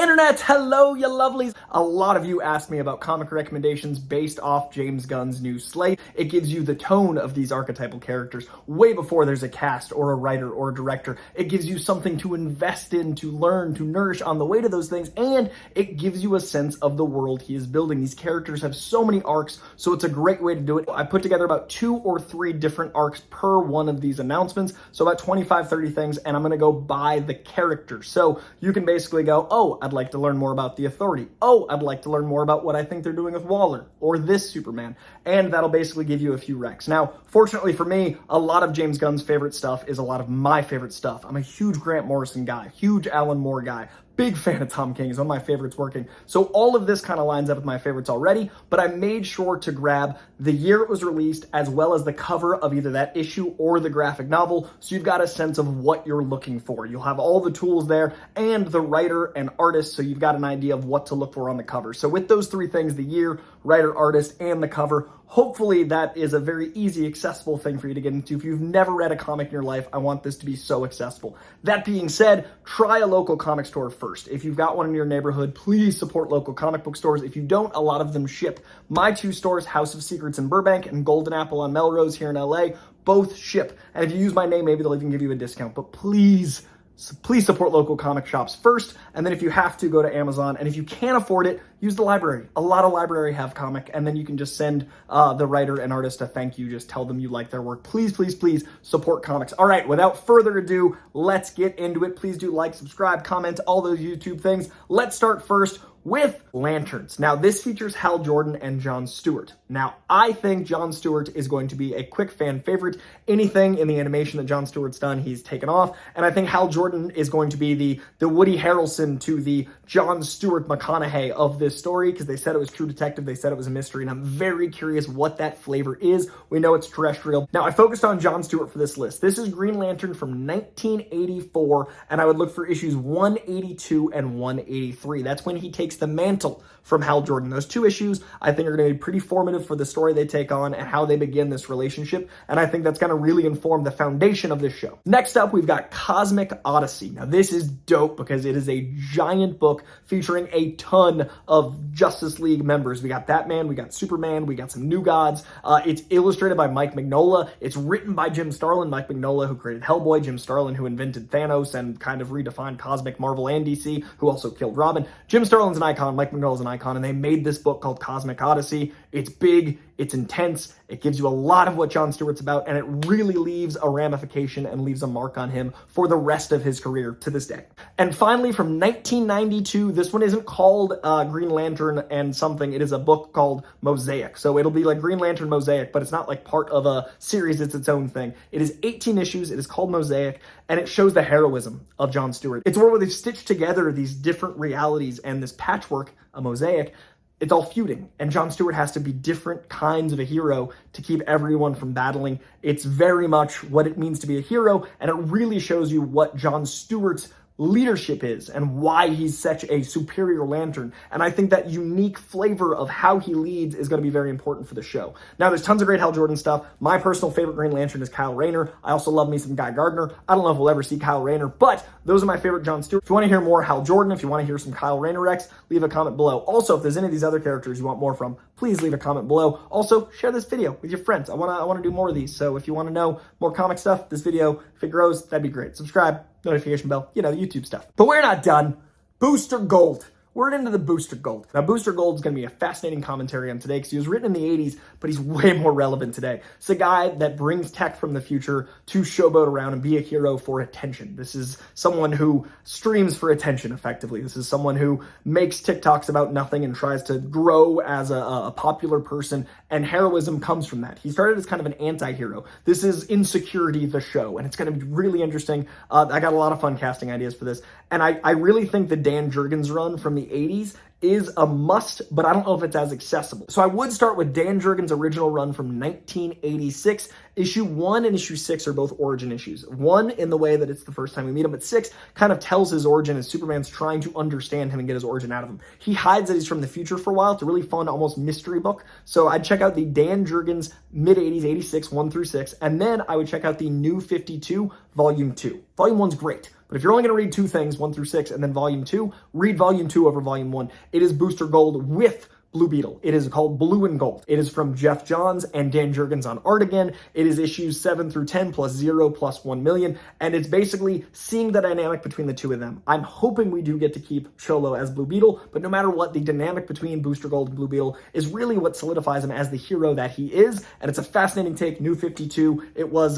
Internet, hello you lovelies. A lot of you asked me about comic recommendations based off James Gunn's new slate. It gives you the tone of these archetypal characters way before there's a cast or a writer or a director. It gives you something to invest in, to learn, to nourish on the way to those things, and it gives you a sense of the world he is building. These characters have so many arcs, so it's a great way to do it. I put together about 2 or 3 different arcs per one of these announcements, so about 25, 30 things, and I'm gonna go by the character. So you can basically go, oh, I'd like to learn more about the Authority. Oh, I'd like to learn more about what I think they're doing with Waller or this Superman. And that'll basically give you a few recs. Now, fortunately for me, a lot of James Gunn's favorite stuff is a lot of my favorite stuff. I'm a huge Grant Morrison guy, huge Alan Moore guy. Big fan of Tom King. He's one of my favorites working. So all of this kind of lines up with my favorites already, but I made sure to grab the year it was released as well as the cover of either that issue or the graphic novel, so you've got a sense of what you're looking for. You'll have all the tools there and the writer and artist, so you've got an idea of what to look for on the cover. So with those 3 things, the year, writer, artist, and the cover, hopefully that is a very easy, accessible thing for you to get into. If you've never read a comic in your life, I want this to be so accessible. That being said, try a local comic store first. If you've got one in your neighborhood, please support local comic book stores. If you don't, a lot of them ship. My 2 stores, House of Secrets in Burbank and Golden Apple on Melrose here in LA, both ship. And if you use my name, maybe they'll even give you a discount. But please support local comic shops first, and then if you have to, go to Amazon, and if you can't afford it, use the library. A lot of library have comic, and then you can just send the writer and artist a thank you. Just tell them you like their work. Please, please, please support comics. All right, without further ado, let's get into it. Please do like, subscribe, comment, all those YouTube things. Let's start first with Lanterns. Now, this features Hal Jordan and Jon Stewart. Now, I think Jon Stewart is going to be a quick fan favorite. Anything in the animation that Jon Stewart's done, he's taken off. And I think Hal Jordan is going to be the Woody Harrelson to the Jon Stewart McConaughey of this story, because they said it was True Detective, they said it was a mystery, and I'm very curious what that flavor is. We know it's terrestrial. Now, I focused on Jon Stewart for this list. This is Green Lantern from 1984, and I would look for issues 182 and 183. That's when he takes the mantle from Hal Jordan. Those 2 issues, I think, are going to be pretty formative for the story they take on and how they begin this relationship, and I think that's going to really inform the foundation of this show. Next up, we've got Cosmic Odyssey. Now, this is dope because it is a giant book featuring a ton of Justice League members. We got Batman, we got Superman, we got some new gods. It's illustrated by Mike Mignola. It's written by Jim Starlin. Mike Mignola, who created Hellboy, Jim Starlin, who invented Thanos and kind of redefined Cosmic Marvel and DC, who also killed Robin. Jim Starlin's an icon, Mike Mignola's an icon, and they made this book called Cosmic Odyssey. It's big, it's intense, it gives you a lot of what Jon Stewart's about, and it really leaves a ramification and leaves a mark on him for the rest of his career to this day. And finally, from 1992, this one isn't called Green Lantern and something, it is a book called Mosaic. So it'll be like Green Lantern Mosaic, but it's not like part of a series, it's its own thing. It is 18 issues, it is called Mosaic, and it shows the heroism of Jon Stewart. It's where they've stitched together these different realities and this patchwork, a mosaic. It's all feuding, and Jon Stewart has to be different kinds of a hero to keep everyone from battling. It's very much what it means to be a hero, and it really shows you what Jon Stewart's leadership is and why he's such a superior Lantern. And I think that unique flavor of how he leads is going to be very important for the show. Now, there's tons of great Hal Jordan stuff. My personal favorite Green Lantern is Kyle Rayner. I also love me some Guy Gardner. I don't know if we'll ever see Kyle Rayner, but those are my favorite Jon Stewart. If you want to hear more Hal Jordan, if you want to hear some Kyle Rayner Rex, leave a comment below. Also, if there's any of these other characters you want more from, please leave a comment below. Also, share this video with your friends. I want to do more of these. So if you want to know more comic stuff, this video, if it grows, that'd be great. Subscribe, notification bell, you know, the YouTube stuff. But we're not done. Booster Gold. We're into the Booster Gold. Now, Booster Gold is going to be a fascinating commentary on today because he was written in the 80s, but he's way more relevant today. It's a guy that brings tech from the future to showboat around and be a hero for attention. This is someone who streams for attention, effectively. This is someone who makes TikToks about nothing and tries to grow as a popular person, and heroism comes from that. He started as kind of an anti-hero. This is Insecurity, the show, and it's going to be really interesting. I got a lot of fun casting ideas for this, and I really think the Dan Jurgens run from the 80s is a must, but I don't know if it's as accessible. So I would start with Dan Jurgens' original run from 1986. Issue 1 and issue 6 are both origin issues. 1 in the way that it's the first time we meet him, but 6 kind of tells his origin as Superman's trying to understand him and get his origin out of him. He hides that he's from the future for a while. It's a really fun, almost mystery book. So I'd check out the Dan Jurgens mid-80s, 86, 1 through 6, and then I would check out the New 52, Volume 2. Volume 1's great, but if you're only going to read 2 things, 1 through 6, and then Volume 2, read Volume 2 over Volume 1. It is Booster Gold with Blue Beetle. It is called Blue and Gold. It is from Jeff Johns and Dan Jurgens on art again. It is issues 7 through 10 plus 0 plus 1 million. And it's basically seeing the dynamic between the two of them. I'm hoping we do get to keep Cholo as Blue Beetle, but no matter what, the dynamic between Booster Gold and Blue Beetle is really what solidifies him as the hero that he is. And it's a fascinating take. New 52. It was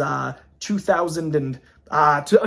2017. I took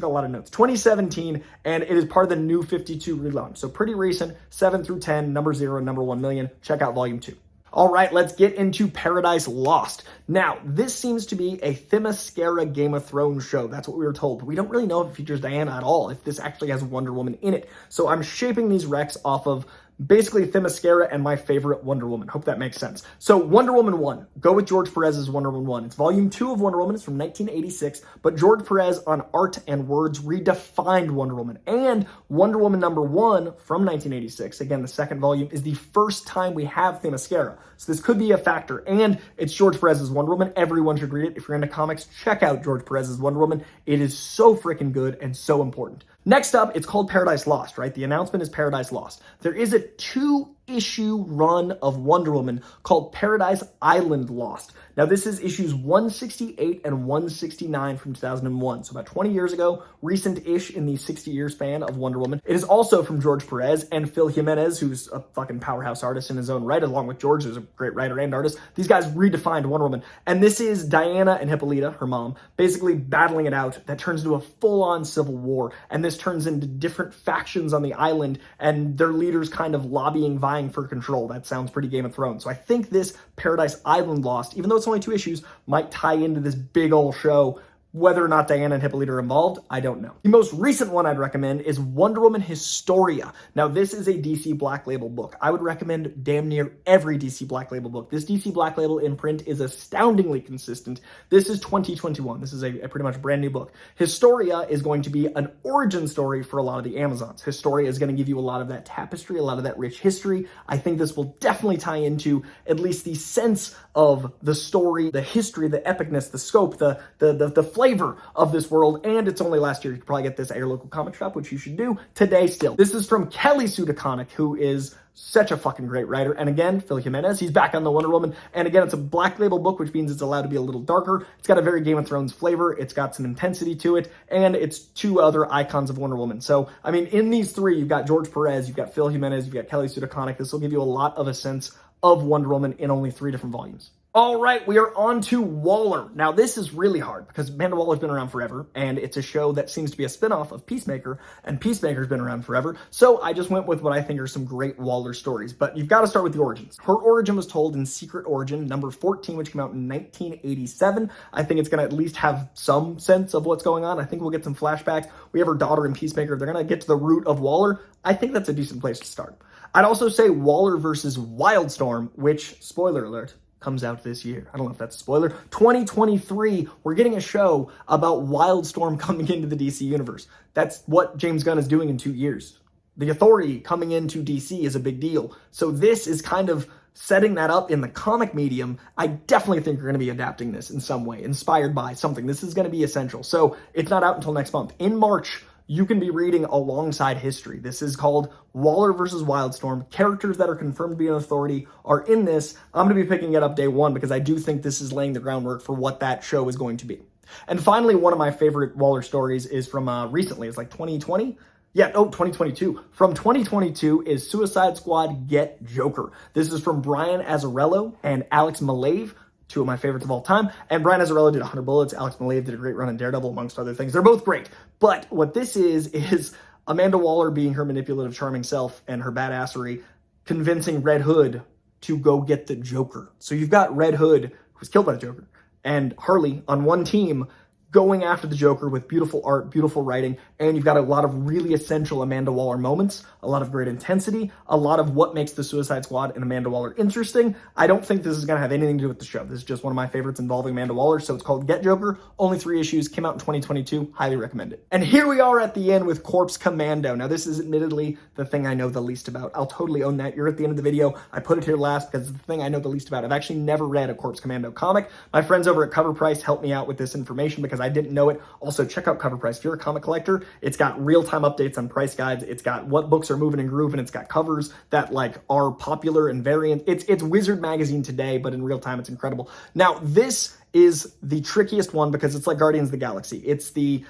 a lot of notes. 2017, and it is part of the New 52 relaunch. So pretty recent, 7 through 10, number 0, number 1 million. Check out Volume 2. All right, let's get into Paradise Lost. Now, this seems to be a Themyscira Game of Thrones show. That's what we were told, but we don't really know if it features Diana at all, if this actually has Wonder Woman in it. So I'm shaping these recs off of basically Themyscira and my favorite Wonder Woman. Hope that makes sense. So Wonder Woman 1, go with George Perez's Wonder Woman 1. It's Volume 2 of Wonder Woman. It's from 1986, but George Perez on art and words redefined Wonder Woman. And Wonder Woman number 1 from 1986, again, the second volume, is the first time we have Themyscira. So this could be a factor. And it's George Perez's Wonder Woman. Everyone should read it. If you're into comics, check out George Perez's Wonder Woman. It is so freaking good and so important. Next up, it's called Paradise Lost, right? The announcement is Paradise Lost. There is a 2-issue run of Wonder Woman called Paradise Island Lost. Now, this is issues 168 and 169 from 2001. So about 20 years ago, recent-ish in the 60-year span of Wonder Woman. It is also from George Perez and Phil Jimenez, who's a fucking powerhouse artist in his own right, along with George, who's a great writer and artist. These guys redefined Wonder Woman. And this is Diana and Hippolyta, her mom, basically battling it out. That turns into a full-on civil war. And this turns into different factions on the island and their leaders kind of lobbying, vying for control. That sounds pretty Game of Thrones. So I think this Paradise Island Lost, even though it's only 2 issues, might tie into this big old show. Whether or not Diana and Hippolyta are involved, I don't know. The most recent one I'd recommend is Wonder Woman Historia. Now, this is a DC Black Label book. I would recommend damn near every DC Black Label book. This DC Black Label imprint is astoundingly consistent. This is 2021. This is a pretty much brand new book. Historia is going to be an origin story for a lot of the Amazons. Historia is going to give you a lot of that tapestry, a lot of that rich history. I think this will definitely tie into at least the sense of the story, the history, the epicness, the scope, the flavor of this world, and it's only last year. You could probably get this at your local comic shop, which you should do today still. This is from Kelly Sue DeConnick, who is such a fucking great writer. And again, Phil Jimenez, he's back on the Wonder Woman. And again, it's a Black Label book, which means it's allowed to be a little darker. It's got a very Game of Thrones flavor. It's got some intensity to it. And it's 2 other icons of Wonder Woman. So, I mean, in these 3, you've got George Perez, you've got Phil Jimenez, you've got Kelly Sue DeConnick. This will give you a lot of a sense of Wonder Woman in only 3 different volumes. All right, we are on to Waller. Now, this is really hard because Amanda Waller's been around forever, and it's a show that seems to be a spinoff of Peacemaker, and Peacemaker's been around forever. So I just went with what I think are some great Waller stories, but you've got to start with the origins. Her origin was told in Secret Origin, number 14, which came out in 1987. I think it's going to at least have some sense of what's going on. I think we'll get some flashbacks. We have her daughter in Peacemaker. They're going to get to the root of Waller. I think that's a decent place to start. I'd also say Waller versus Wildstorm, which, spoiler alert, comes out this year. I don't know if that's a spoiler. 2023, we're getting a show about Wildstorm coming into the DC universe. That's what James Gunn is doing in 2 years. The Authority coming into DC is a big deal. So this is kind of setting that up in the comic medium. I definitely think you're going to be adapting this in some way, inspired by something. This is going to be essential. So it's not out until next month. In March, you can be reading alongside history. This is called Waller versus Wildstorm. Characters that are confirmed to be an Authority are in this. I'm going to be picking it up day 1 because I do think this is laying the groundwork for what that show is going to be. And finally, one of my favorite Waller stories is from recently. It's like 2020. 2022. From 2022 is Suicide Squad Get Joker. This is from Brian Azzarello and Alex Malave, 2 of my favorites of all time. And Brian Azzarello did 100 Bullets. Alex Malave did a great run in Daredevil, amongst other things. They're both great. But what this is Amanda Waller being her manipulative, charming self and her badassery, convincing Red Hood to go get the Joker. So you've got Red Hood, who was killed by the Joker, and Harley on one team going after the Joker with beautiful art, beautiful writing, and you've got a lot of really essential Amanda Waller moments, a lot of great intensity, a lot of what makes the Suicide Squad and Amanda Waller interesting. I don't think this is going to have anything to do with the show. This is just one of my favorites involving Amanda Waller, so it's called Get Joker. Only 3 issues, came out in 2022. Highly recommend it. And here we are at the end with Corpse Commando. Now, this is admittedly the thing I know the least about. I'll totally own that. You're at the end of the video. I put it here last because it's the thing I know the least about. I've actually never read a Corpse Commando comic. My friends over at Cover Price helped me out with this information because I didn't know it. Also, check out Cover Price. If you're a comic collector, it's got real-time updates on price guides. It's got what books are moving and grooving. It's got covers that like are popular and variant. It's Wizard Magazine today, but in real time, it's incredible. Now, this is the trickiest one because it's like Guardians of the Galaxy. It's the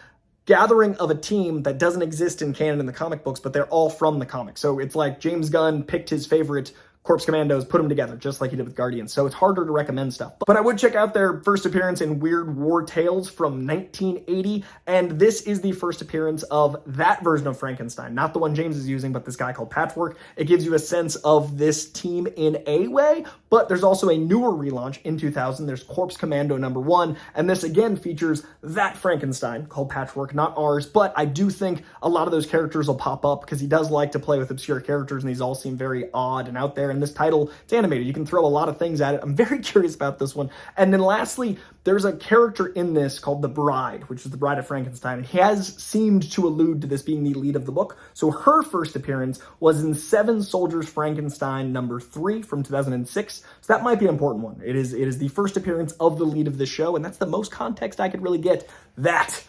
gathering of a team that doesn't exist in canon in the comic books, but they're all from the comic. So it's like James Gunn picked his favorite Corpse Commandos, put them together, just like he did with Guardians. So it's harder to recommend stuff. But I would check out their first appearance in Weird War Tales from 1980. And this is the first appearance of that version of Frankenstein. Not the one James is using, but this guy called Patchwork. It gives you a sense of this team in a way, but there's also a newer relaunch in 2000. There's Corpse Commando #1. And this again features that Frankenstein called Patchwork, not ours. But I do think a lot of those characters will pop up because he does like to play with obscure characters and these all seem very odd and out there. And this title, it's animated. You can throw a lot of things at it. I'm very curious about this one. And then lastly, there's a character in this called the Bride, which is the Bride of Frankenstein. And he has seemed to allude to this being the lead of the book. So her first appearance was in Seven Soldiers Frankenstein #3 from 2006. So that might be an important one. It is the first appearance of the lead of the show. And that's the most context I could really get. That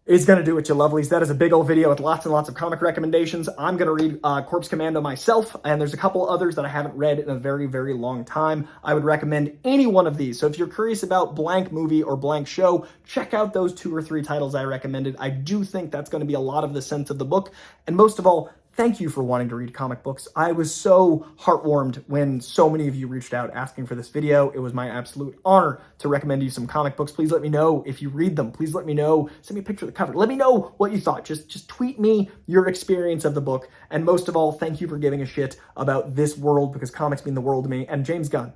is going to do it, you lovelies. That is a big old video with lots and lots of comic recommendations. I'm going to read Corpse Commando myself, and there's a couple others that I haven't read in a very, very long time. I would recommend any one of these. So if you're curious about blank movie or blank show, check out those 2 or 3 titles I recommended. I do think that's going to be a lot of the sense of the book. And most of all, thank you for wanting to read comic books. I was so heartwarmed when so many of you reached out asking for this video. It was my absolute honor to recommend you some comic books. Please let me know if you read them. Please let me know. Send me a picture of the cover. Let me know what you thought. Just tweet me your experience of the book. And most of all, thank you for giving a shit about this world because comics mean the world to me. And James Gunn,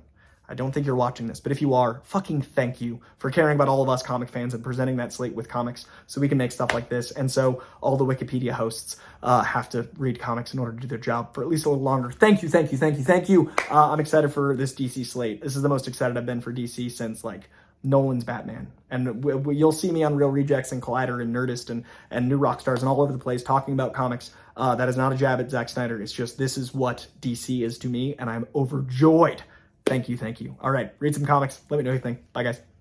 I don't think you're watching this, but if you are, fucking thank you for caring about all of us comic fans and presenting that slate with comics so we can make stuff like this. And so all the Wikipedia hosts have to read comics in order to do their job for at least a little longer. Thank you, thank you, thank you, thank you. I'm excited for this DC slate. This is the most excited I've been for DC since like Nolan's Batman. And you'll see me on Real Rejects and Collider and Nerdist and New Rockstars and all over the place talking about comics. That is not a jab at Zack Snyder. It's just this is what DC is to me, and I'm overjoyed. Thank you, thank you. All right, read some comics. Let me know what you think. Bye, guys.